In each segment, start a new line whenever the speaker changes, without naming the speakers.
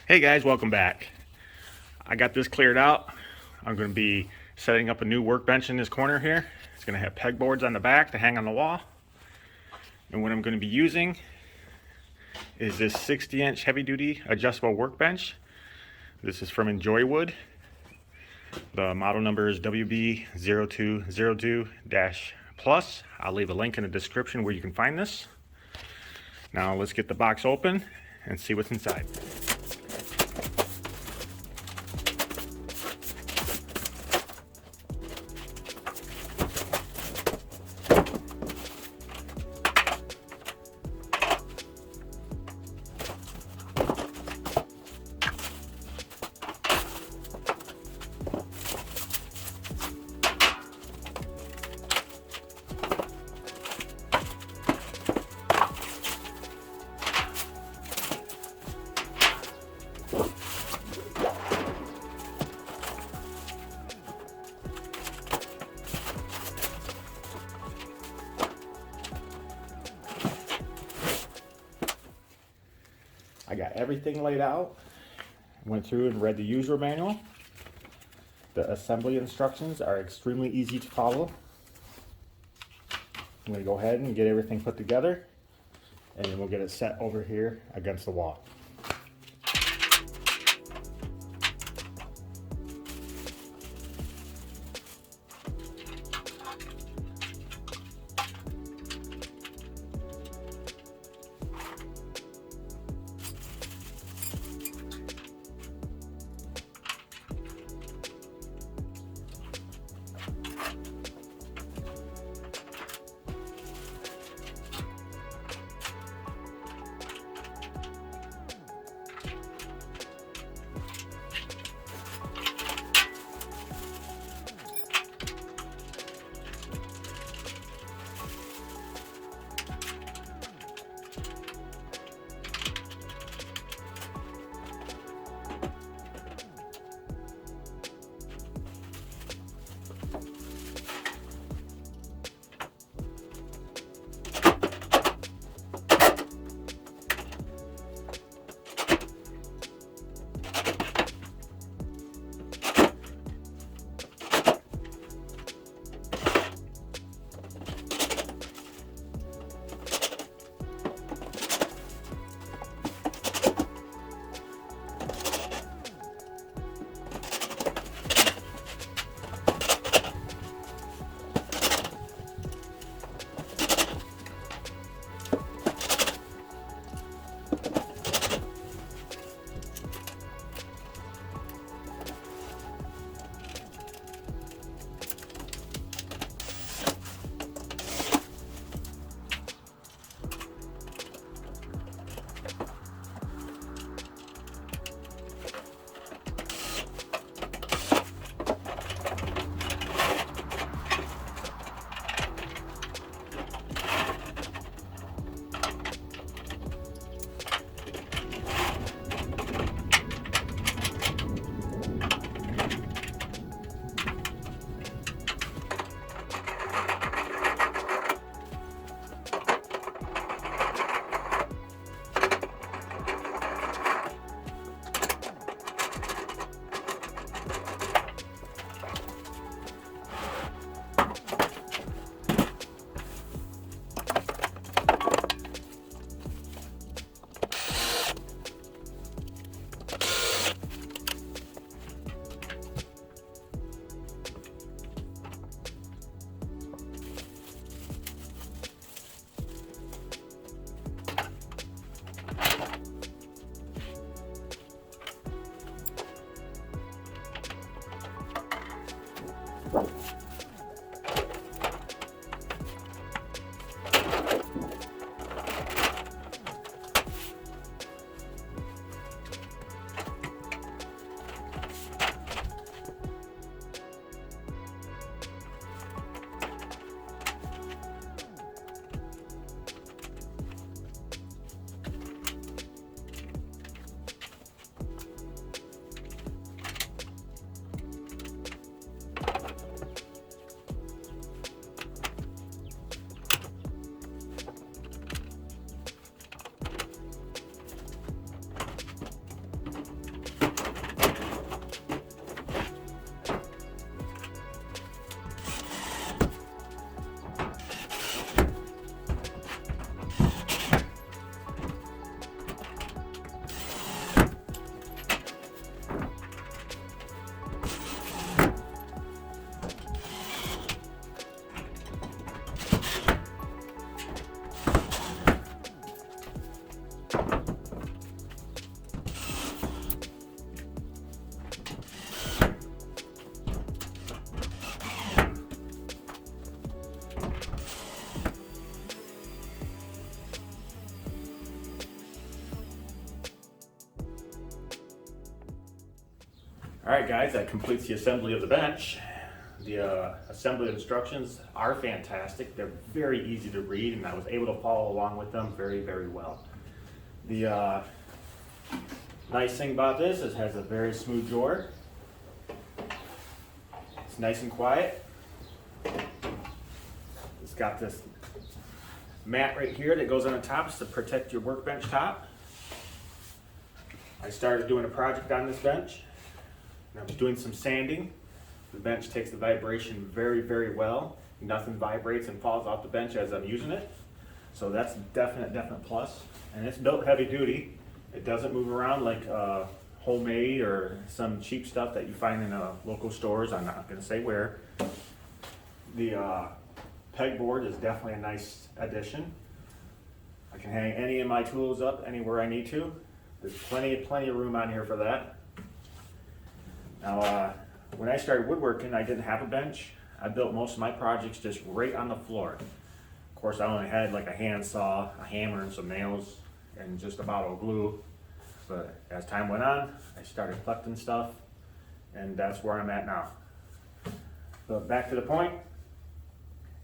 Hey guys, welcome back. I got this cleared out. I'm going to be setting up a new workbench in this corner here. It's going to have pegboards on the back to hang on the wall. And what I'm going to be using is this 60-inch heavy-duty adjustable workbench. This is from Enjoywood. The model number is WB0202-Plus. I'll leave a link in the description where you can find this. Now let's get the box open and see what's inside. I got everything laid out. Went through and read the user manual. The assembly instructions are extremely easy to follow. I'm going to go ahead and get everything put together, and then we'll get it set over here against the wall. Alright guys, that completes the assembly of the bench. The assembly instructions are fantastic. They're very easy to read, and I was able to follow along with them very, very well. The nice thing about this is it has a very smooth drawer. It's nice and quiet. It's got this mat right here that goes on the top to protect your workbench top. I started doing a project on this bench, and I was doing some sanding. The bench takes the vibration very, very well. Nothing vibrates and falls off the bench as I'm using it. So that's a definite plus. And it's built heavy duty. It doesn't move around like homemade or some cheap stuff that you find in local stores. I'm not going to say where. The pegboard is definitely a nice addition. I can hang any of my tools up anywhere I need to. There's plenty of room on here for that. Now, when I started woodworking, I didn't have a bench. I built most of my projects just right on the floor. Of course, I only had like a handsaw, a hammer, and some nails, and just a bottle of glue. But as time went on, I started collecting stuff, and that's where I'm at now. But back to the point,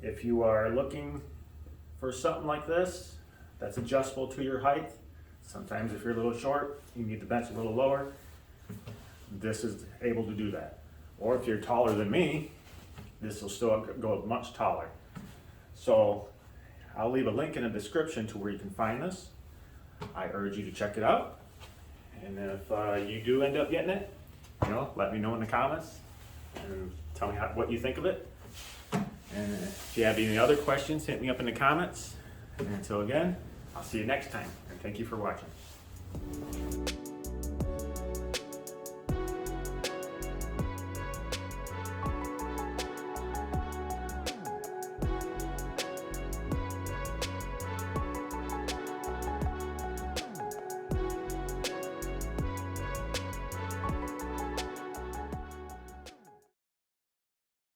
if you are looking for something like this that's adjustable to your height, sometimes if you're a little short, you need the bench a little lower, this is able to do that. Or if you're taller than me, this will still go much taller. So I'll leave a link in the description to where you can find this. I urge you to check it out. And if you do end up getting it, let me know in the comments and tell me what you think of it. And if you have any other questions, hit me up in the comments. And until again, I'll see you next time. And thank you for watching.